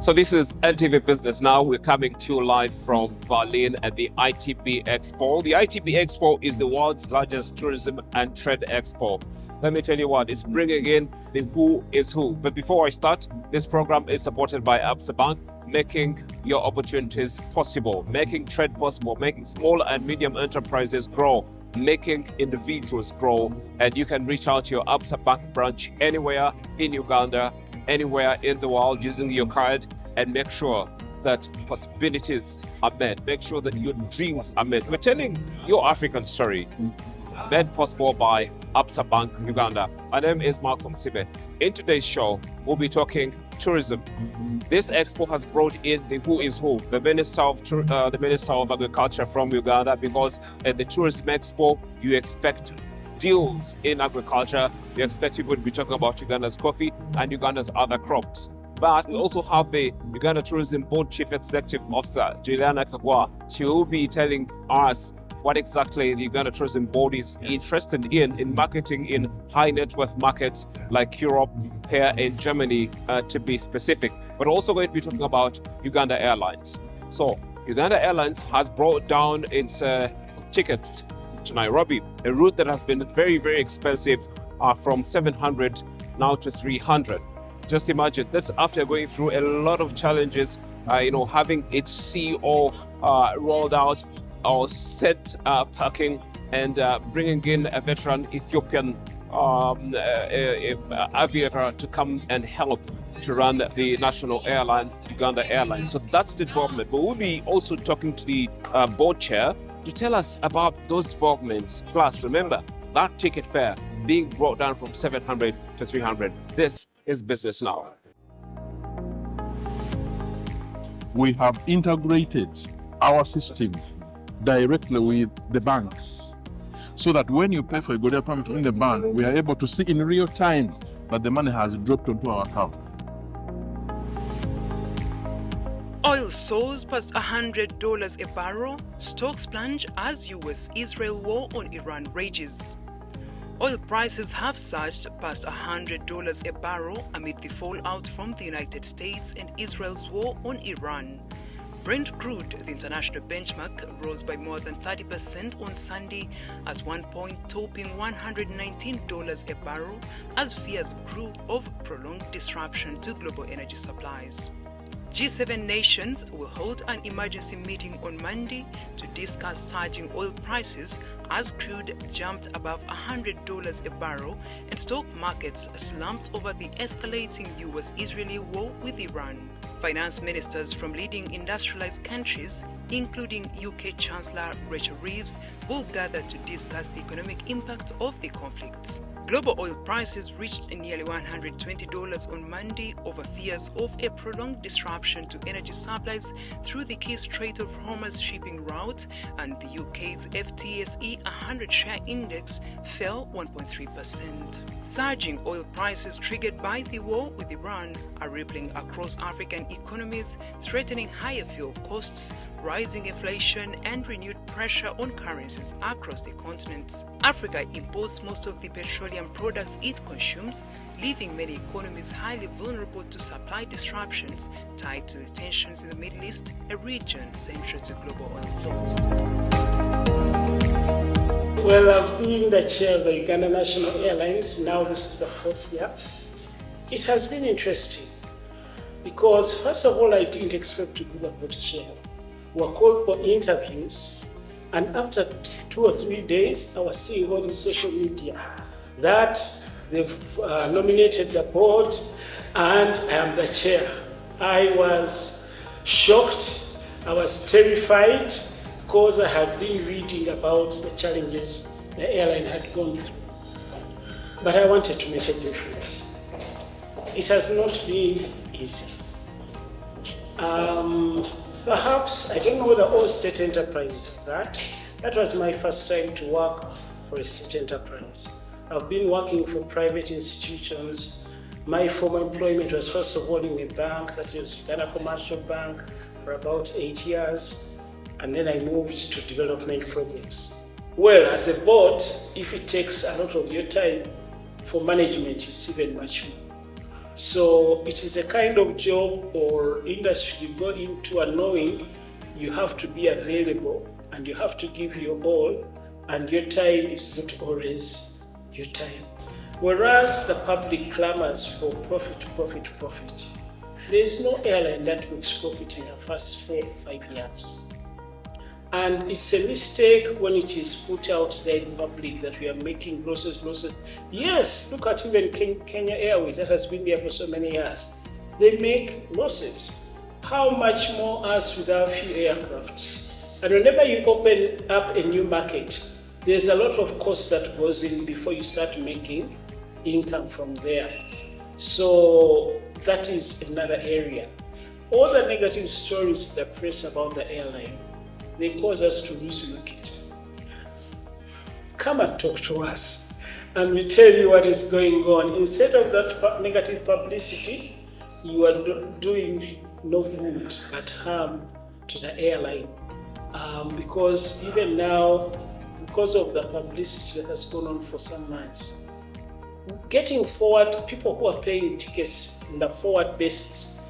So this is NTV Business Now. We're coming to you live from Berlin at the ITB Expo. The ITB Expo is the world's largest tourism and trade expo. Let me tell you what, it's bringing in the who is who. But before I start, this program is supported by Absa Bank, making your opportunities possible, making trade possible, making small and medium enterprises grow, making individuals grow. And you can reach out to your Absa Bank branch anywhere in Uganda, anywhere in the world using your card, and make sure that possibilities are met. Make sure that your dreams are met. We're telling your African story, made possible by Absa Bank Uganda. My name is Malcolm Sibe. In today's show, we'll be talking tourism. This expo has brought in the who is who, the Minister of Agriculture from Uganda, because at the Tourism Expo, you expect deals in agriculture. You expect people to be talking about Uganda's coffee and Uganda's other crops. But we also have the Uganda Tourism Board Chief Executive Officer, Juliana Kagwa. She will be telling us what exactly the Uganda Tourism Board is interested in marketing in high net worth markets like Europe, here in Germany, to be specific. But also going to be talking about Uganda Airlines. So Uganda Airlines has brought down its tickets to Nairobi, a route that has been very, very expensive, from 700 now to 300. Just imagine, that's after going through a lot of challenges, having its CEO rolled out or set parking, and bringing in a veteran Ethiopian aviator to come and help to run the national airline, Uganda Airlines. So that's the development. But we'll be also talking to the board chair to tell us about those developments. Plus, remember, that ticket fare being brought down from 700 to 300. This is Business Now. We have integrated our system directly with the banks, so that when you pay for a Godia permit in the bank, we are able to see in real time that the money has dropped onto our account. Oil soars past $100 a barrel, stocks plunge as US-Israel war on Iran rages. Oil prices have surged past $100 a barrel amid the fallout from the United States and Israel's war on Iran. Brent crude, the international benchmark, rose by more than 30% on Sunday, at one point topping $119 a barrel as fears grew of prolonged disruption to global energy supplies. G7 nations will hold an emergency meeting on Monday to discuss surging oil prices as crude jumped above $100 a barrel and stock markets slumped over the escalating US-Israeli war with Iran. Finance ministers from leading industrialized countries, including UK Chancellor Rachel Reeves, will gather to discuss the economic impact of the conflict. Global oil prices reached nearly $120 on Monday over fears of a prolonged disruption to energy supplies through the key Strait of Hormuz shipping route, and the UK's FTSE 100 share index fell 1.3%. Surging oil prices triggered by the war with Iran are rippling across African economies, threatening higher fuel costs, rising inflation, and renewed pressure on currencies across the continent. Africa imports most of the petroleum products it consumes, leaving many economies highly vulnerable to supply disruptions tied to the tensions in the Middle East, a region central to global oil flows. Well, I've been the chair of the Uganda National Airlines. Now this is the 4th year. It has been interesting because, first of all, I didn't expect to be the board chair. We were called for interviews, and after 2 or 3 days, I was seeing on social media that they've nominated the board and I am the chair. I was shocked, I was terrified, because I had been reading about the challenges the airline had gone through. But I wanted to make a difference. It has not been easy. Perhaps, I don't know whether all state enterprises have that. That was my first time to work for a state enterprise. I've been working for private institutions. My former employment was first of all in a bank, that is Uganda Commercial Bank, for about 8 years. And then I moved to development projects. Well, as a board, if it takes a lot of your time, for management it's even much more. So it is a kind of job or industry you go into and knowing you have to be available and you have to give your all, and your time is not always your time. Whereas the public clamors for profit, profit, profit. There is no airline that makes profit in the first 4 or 5 years. And it's a mistake when it is put out there in public that we are making losses. Yes, look at even Kenya Airways that has been there for so many years. They make losses. How much more us with our few aircrafts? And whenever you open up a new market, there's a lot of costs that goes in before you start making income from there. So that is another area. All the negative stories in the press about the airline, they cause us to lose market. Come and talk to us and we tell you what is going on. Instead of that negative publicity, you are doing no good but harm to the airline. Because even now, because of the publicity that has gone on for some months, getting forward, people who are paying tickets on the forward basis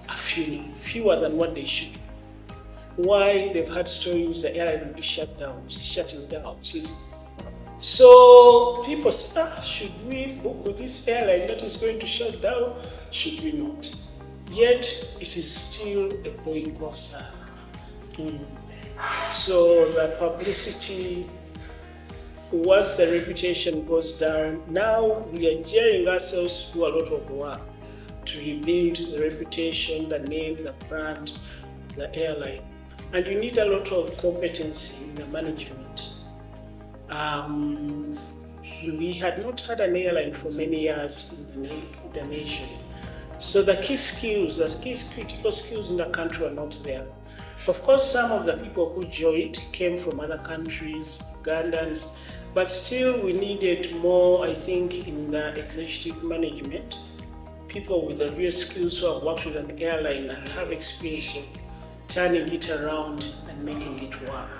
are fewer than what they should be. Why? They've had stories the airline will be shutting down. So people say, should we book with this airline that is going to shut down? Should we not? Yet it is still a going concern. So the publicity, once the reputation goes down, now we are gearing ourselves to do a lot of work to rebuild the reputation, the name, the brand, the airline. And you need a lot of competency in the management. We had not had an airline for many years in the nation. So the key skills, the key critical skills in the country are not there. Of course, some of the people who joined came from other countries, Ugandans, but still we needed more, I think, in the executive management, people with the real skills who have worked with an airline and have experience of turning it around and making it work.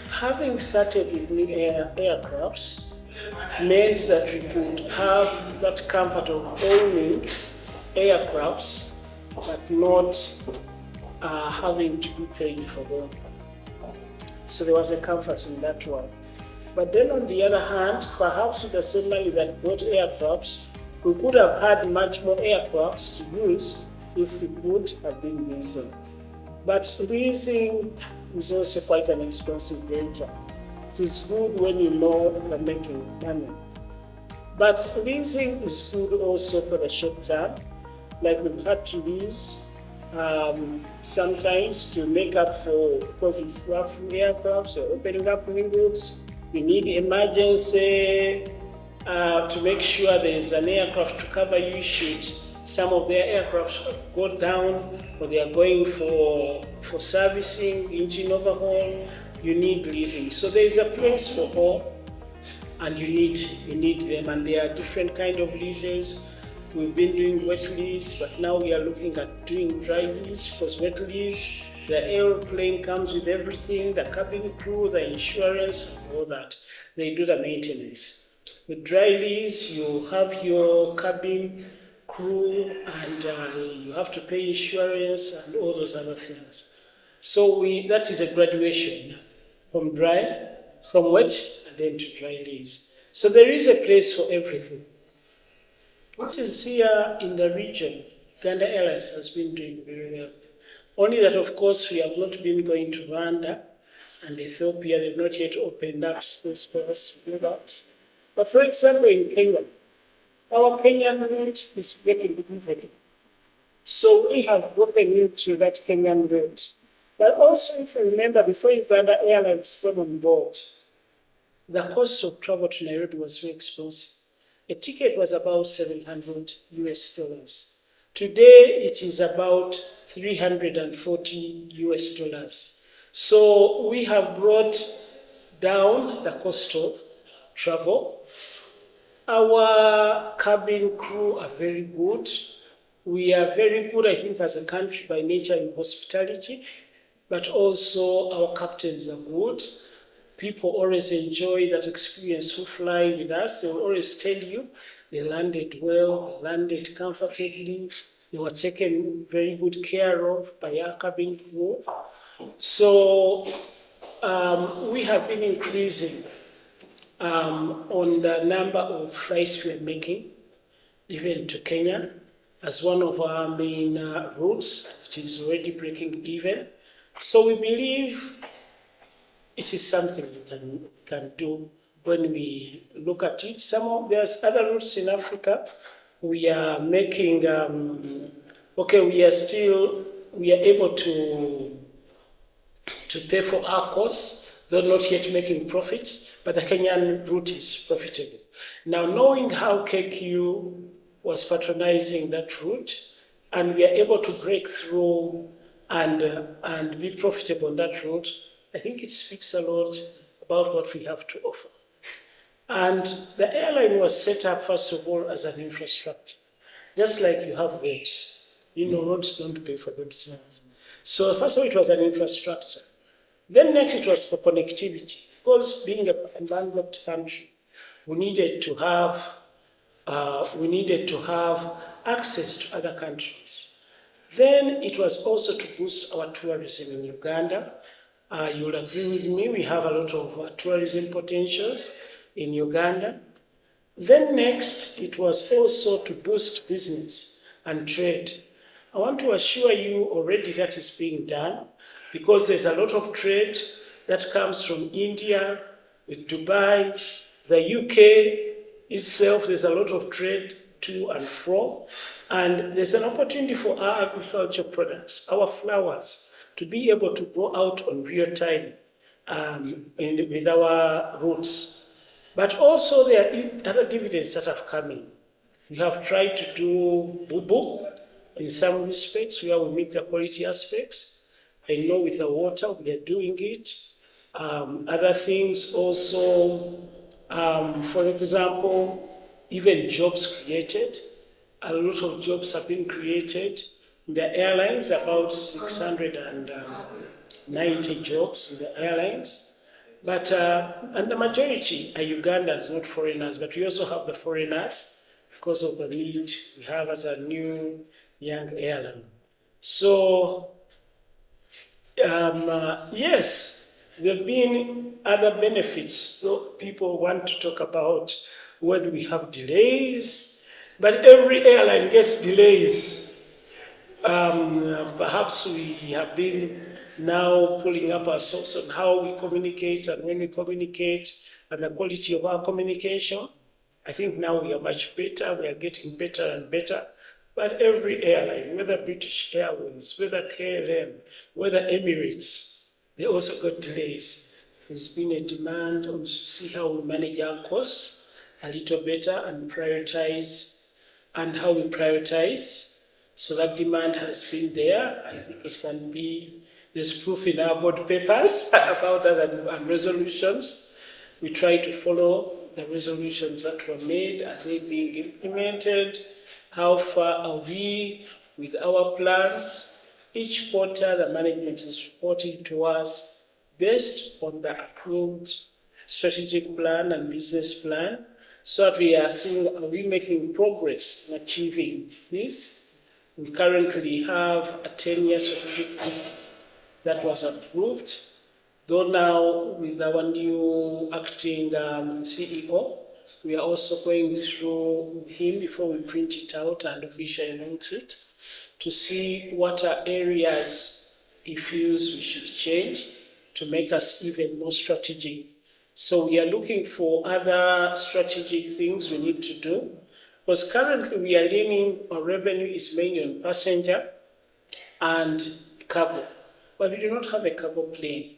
Having started with new aircrafts meant that we could have that comfort of owning aircrafts, but not having to be paid for them. So there was a comfort in that one. But then on the other hand, perhaps with the same money that bought aircrafts, we could have had much more aircrafts to use if we could have been leasing. But leasing is also quite an expensive venture. It is good when you know you're making money. But leasing is good also for the short term. Like we've had to lease sometimes to make up for profit from aircrafts or opening up windows. You need emergency to make sure there is an aircraft to cover you should some of their aircraft go down or they are going for servicing, engine overhaul. You need leasing. So there is a place for all, and you need them. And there are different kind of leases. We've been doing wet lease, but now we are looking at doing dry lease, because wet lease, the airplane comes with everything, the cabin crew, the insurance, all that. They do the maintenance. With dry lease, you have your cabin crew and you have to pay insurance and all those other things. So that is a graduation from wet and then to dry lease. So there is a place for everything. What is here in the region, Uganda Airlines has been doing very well. Only that, of course, we have not been going to Rwanda and Ethiopia. They've not yet opened up space for us to do that. But for example, in Kenya, our Kenyan route is getting delivered. So we have broken into that Kenyan route. But also, if you remember, before Uganda Airlines came on board, the cost of travel to Nairobi was very expensive. A ticket was about $700. Today, it is about $340. So we have brought down the cost of travel. Our cabin crew are very good. We are very good, I think, as a country by nature in hospitality, but also our captains are good. People always enjoy that experience who fly with us. They will always tell you They landed well, they landed comfortably. They were taken very good care of by our cabin crew. So we have been increasing on the number of flights we are making, even to Kenya, as one of our main routes. It is already breaking even. So we believe it is something we can do when we look at it. There's other routes in Africa. We are making, we are able to pay for our costs, though not yet making profits, but the Kenyan route is profitable. Now, knowing how KQ was patronizing that route, and we are able to break through and be profitable on that route, I think it speaks a lot about what we have to offer. And the airline was set up, first of all, as an infrastructure. Just like you have roads. Roads don't pay for themselves. So first of all, it was an infrastructure. Then next, it was for connectivity. Because being a landlocked country, we needed to have access to other countries. Then it was also to boost our tourism in Uganda. You will agree with me, we have a lot of tourism potentials in Uganda. Then next, it was also to boost business and trade. I want to assure you already that is being done, because there's a lot of trade that comes from India, with Dubai, the UK itself, there's a lot of trade to and from. And there's an opportunity for our agricultural products, our flowers, to be able to go out on real time with our routes. But also there are other dividends that have come in. We have tried to do bubu in some respects where we meet the quality aspects. I know with the water we are doing it. Other things also, for example, even jobs created. A lot of jobs have been created. In the airlines, about 690 jobs in the airlines. But, and the majority are Ugandans, not foreigners, but we also have the foreigners because of the need we have as a new young airline. So, yes, there have been other benefits. So people want to talk about when we have delays, but every airline gets delays. Perhaps we have been now pulling up our socks on how we communicate and when we communicate and the quality of our communication. I think now we are much better. We are getting better and better. But every airline, whether British Airways, whether KLM, whether Emirates, they also got delays. There's been a demand on to see how we manage our costs a little better and prioritize, and how we prioritize. So that demand has been there. I think it can be, there's proof in our board papers about that and resolutions. We try to follow the resolutions that were made. Are they being implemented? How far are we with our plans? Each quarter, the management is reporting to us based on the approved strategic plan and business plan, so that we are seeing, are we making progress in achieving this? We currently have a 10-year strategic plan that was approved, though now with our new acting CEO, we are also going through with him before we print it out and officially launch it, to see what are areas he feels we should change to make us even more strategic. So we are looking for other strategic things we need to do, because currently we are leaning, our revenue is mainly on passenger and cargo, but we do not have a cargo plane.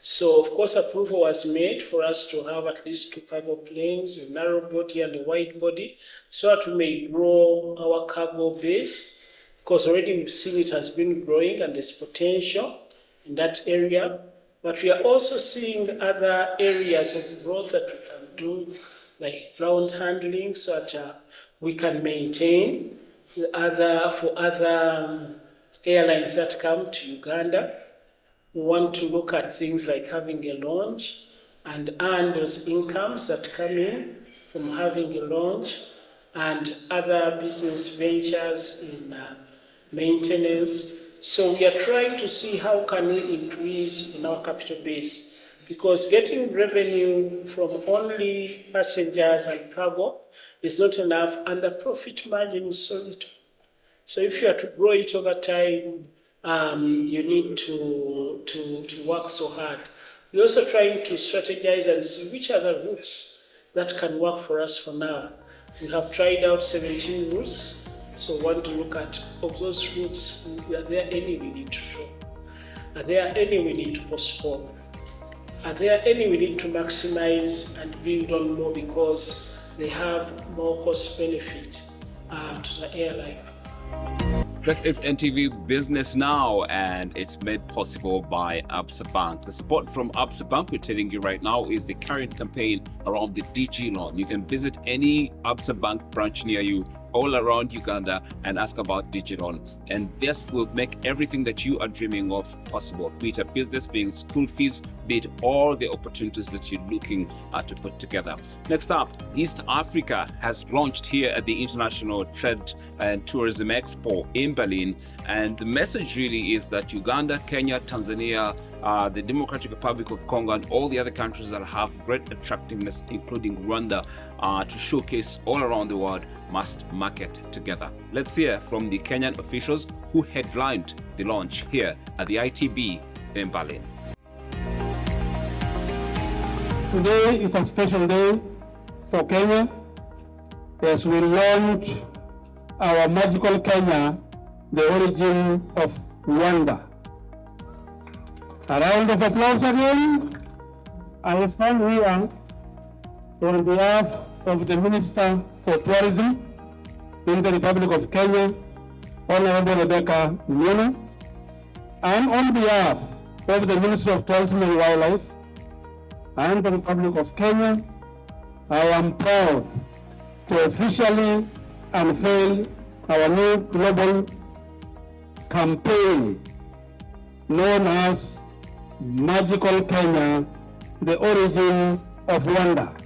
So, of course, approval was made for us to have at least 2 cargo planes, a narrow body and a wide body, so that we may grow our cargo base, because already we've seen it has been growing and there's potential in that area. But we are also seeing other areas of growth that we can do, like ground handling, so that we can maintain for other airlines that come to Uganda. We want to look at things like having a launch and earn those incomes that come in from having a launch. and other business ventures in maintenance. So we are trying to see how can we increase in our capital base, because getting revenue from only passengers and cargo is not enough, and the profit margin is so little. So if you are to grow it over time, you need to work so hard. We're also trying to strategize and see which are the routes that can work for us for now. We have tried out 17 routes, so we want to look at, of those routes, are there any we need to drop? Are there any we need to postpone? Are there any we need to maximize and build on more because they have more cost benefit to the airline? This is NTV Business Now, and it's made possible by Absa Bank. The support from Absa Bank, we're telling you right now, is the current campaign around the DG loan. You can visit any Absa Bank branch near you all around Uganda and ask about digital. And this will make everything that you are dreaming of possible, be it a business, be it school fees, be it all the opportunities that you're looking to put together. Next up, East Africa has launched here at the International Trade and Tourism Expo in Berlin. And the message really is that Uganda, Kenya, Tanzania, the Democratic Republic of Congo, and all the other countries that have great attractiveness, including Rwanda, to showcase all around the world, must market together. Let's hear from the Kenyan officials who headlined the launch here at the ITB in Berlin. Today is a special day for Kenya as we launch our magical Kenya, the origin of Rwanda. A round of applause again. I stand here on behalf of the Minister for Tourism in the Republic of Kenya, Honorable Rebecca Miano, and on behalf of the Ministry of Tourism and Wildlife and the Republic of Kenya, I am proud to officially unveil our new global campaign known as Magical Kenya, the origin of Rwanda.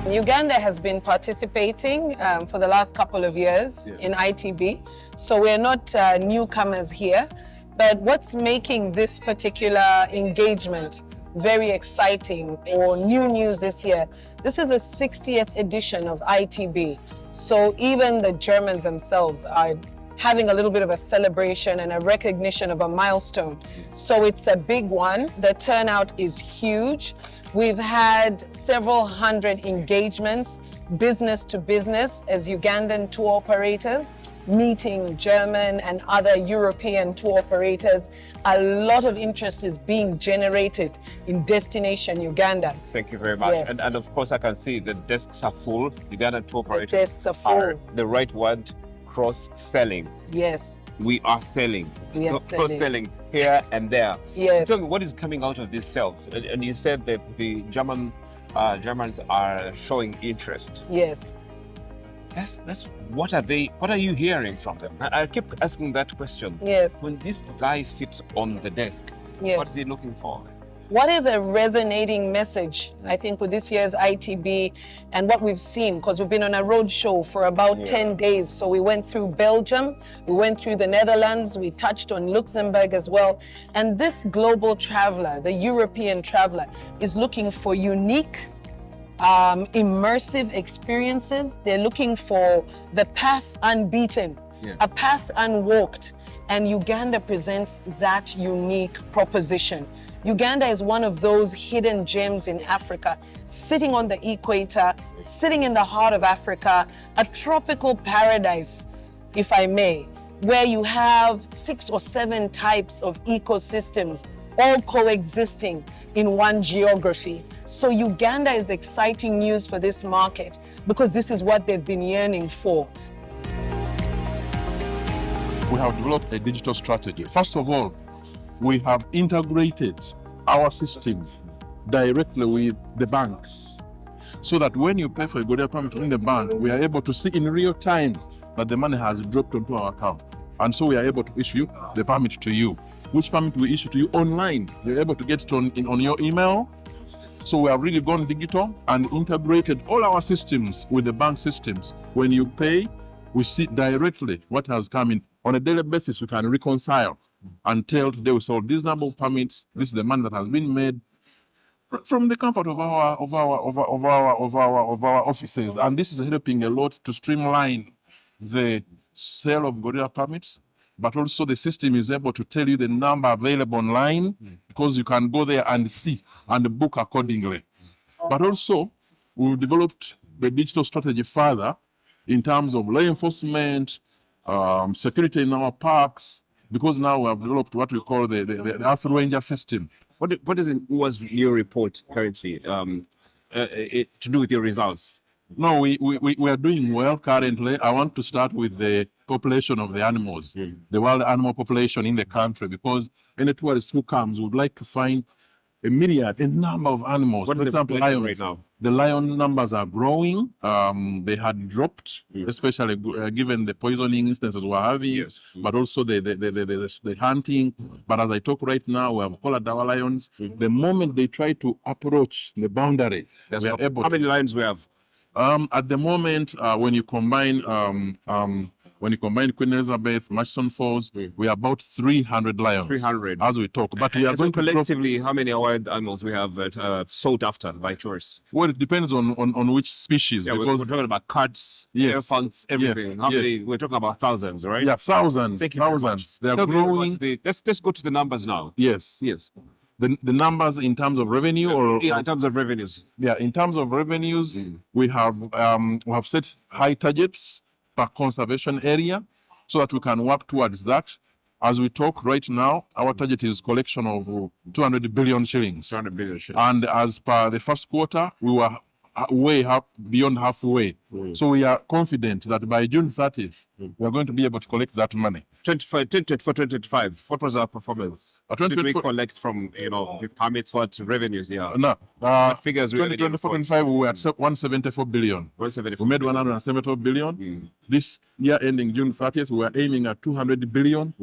Uganda has been participating for the last couple of years in ITB, so we're not newcomers here. But what's making this particular engagement very exciting or new news this year, this is the 60th edition of ITB. So even the Germans themselves are having a little bit of a celebration and a recognition of a milestone. So it's a big one. The turnout is huge. We've had several hundred engagements, business to business, as Ugandan tour operators, meeting German and other European tour operators. A lot of interest is being generated in destination Uganda. Thank you very much. Yes. And of course, I can see the desks are full. Ugandan tour operators The desks are full. the right word, cross-selling. Yes. We are selling. We are selling. Cross-selling here and there. Yes. So tell me, what is coming out of these sales? And you said that the Germans are showing interest. Yes. That's what are you hearing from them? I keep asking that question. Yes. When this guy sits on the desk, Yes. what is he looking for? What is a resonating message, I think, with this year's ITB and what we've seen, because we've been on a road show for about 10 days. So we went through Belgium, we went through the Netherlands, we touched on Luxembourg as well. And this global traveler, the European traveler, is looking for unique, immersive experiences. They're looking for the path unbeaten, a path unwalked. And Uganda presents that unique proposition. Uganda is one of those hidden gems in Africa, sitting on the equator, sitting in the heart of Africa, a tropical paradise, if I may, where you have 6 or 7 types of ecosystems all coexisting in one geography. So Uganda is exciting news for this market because this is what they've been yearning for. We have developed a digital strategy. First of all, we have integrated our system directly with the banks so that when you pay for a Godia permit in the bank, we are able to see in real time that the money has dropped onto our account. And so we are able to issue the permit to you. Which permit we issue to you online, you're able to get it on your email, So we have really gone digital and integrated all our systems with the bank systems. When you pay, we see directly what has come in. On a daily basis, we can reconcile and tell today we sold this number of permits, this is the money that has been made from the comfort of our offices. And this is helping a lot to streamline the sale of gorilla permits, but also the system is able to tell you the number available online because you can go there and see and book accordingly. But also, we've developed the digital strategy further in terms of law enforcement, security in our parks, because now we have developed what we call the Earth Ranger system. What is in UWA's new report currently to do with your results? No, we are doing well currently. I want to start with the population of the animals, the wild animal population in the country, because any tourist who comes would like to find a number of animals. What For example, lions. right now? The lion numbers are growing. They had dropped, especially given the poisoning instances we're having, but also the hunting. But as I talk right now, we have collared our lions. The moment they try to approach the boundary, we are able. How many lions we have? At the moment, when you combine Queen Elizabeth, Murchison Falls, we are about 300 lions. 300 as we talk. But we are so going collectively, how many wild animals we have sought after by tourists? Well, it depends on which species. Yeah, because we're talking about cats, Yes. elephants, everything. Yes. How many? Yes. We're talking about thousands, right? Yeah, thousands. Thank you very much. Thousands. They are Tell me growing. what's let's go to the numbers now. Yes. Yes. The numbers in terms of revenue, or Yeah, in terms of revenues. yeah, in terms of revenues, we have set high targets per conservation area, so that we can work towards that. As we talk right now, our target is collection of 200 billion shillings. 200 billion shillings. And as per the first quarter, we were way up beyond halfway. So we are confident that by June 30th, we are going to be able to collect that money. 2025, what was our performance? What did we 2024 collect from, the permits, what revenues? Yeah. No, What figures we 2024-25, we were at 174 billion. 174 We made 174 billion. This year ending June 30th, we were aiming at 200 billion.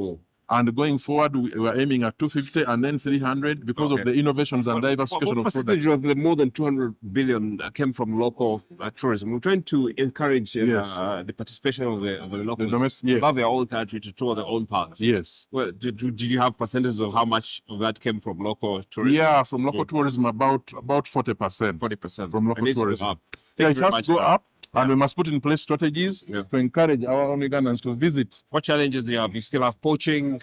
And going forward, we are aiming at 250 and then 300 because of the innovations and diversification What of percentage products. of the more than 200 billion came from local tourism? We're trying to encourage Yes. the participation of the locals domestic- to yeah. love their own country, to tour their own parks. Yes. Well, did you have percentages of how much of that came from local tourism? Yeah, from local tourism, about 40%. 40% from local It needs to go tourism. up. Yeah, Thank it you very has to much, go sir. up, and we must put in place strategies to encourage our own Ugandans to visit. What challenges do you have? You still have poaching,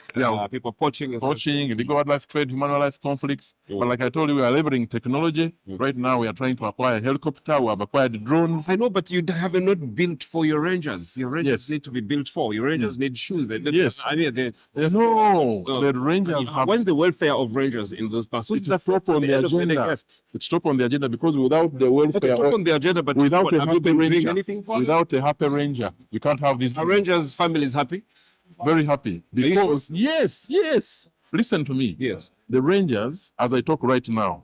people poaching. and stuff. Poaching, illegal wildlife trade, human wildlife conflicts. But like I told you, we are leveraging technology. Right now, we are trying to acquire a helicopter. We have acquired drones. I know, but you have not built for your rangers. Your rangers Yes. need to be built for. Your rangers need shoes. Yes. I mean, No, the rangers have. What's the welfare of rangers in those parts? It's top on the agenda. It's top on the agenda because without the welfare, Top on the agenda, but without what, a have you happy been doing ranger, anything for them? without a happy ranger, you can't have this. Are rangers' families happy? Very happy you because yes. Listen to me. Yes. The rangers, as I talk right now,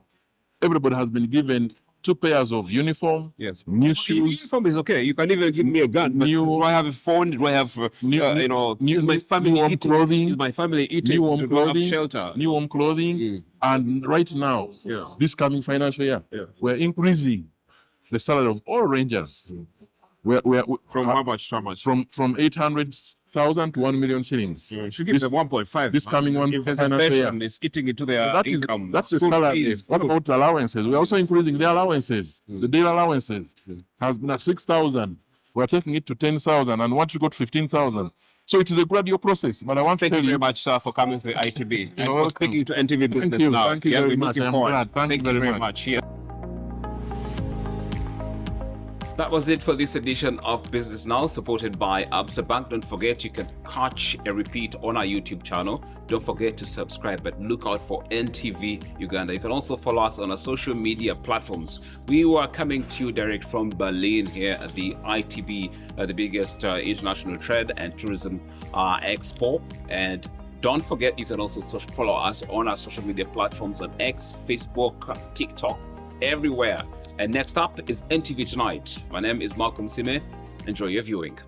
everybody has been given 2 pairs of uniform, Yes. new shoes, Uniform is okay. You can even give me a gun. But do I have a phone? Do I have, is my family new warm eating? clothing, Is my family eating? new warm Do I have clothing, shelter? new warm clothing, and right now, this coming financial year, we're increasing the salary of all rangers. From how much to how much? From 800,000 to 1 million shillings. You should give them 1.5. This coming one If there's a financial year. pension, it's eating into their income. That's the School salary. fees, What food. about allowances? We're also increasing the allowances. The daily allowances has been at 6,000. We're taking it to 10,000 and want to go to 15,000. So it is a gradual process. But I want to Thank tell you you, very much, sir, for coming to the ITB and for welcome. speaking to NTV Business you. Now. Thank you Yeah, very we're much. looking I'm forward. glad. Thank you very much. Yeah. That was it for this edition of Business Now, supported by Absa Bank. Don't forget, you can catch a repeat on our YouTube channel. Don't forget to subscribe, but look out for NTV Uganda. You can also follow us on our social media platforms. We are coming to you direct from Berlin here at the ITB, the biggest international trade and tourism expo. And don't forget, you can also follow us on our social media platforms on X, Facebook, TikTok, everywhere. And next up is NTV Tonight. My name is Malcolm Sime. Enjoy your viewing.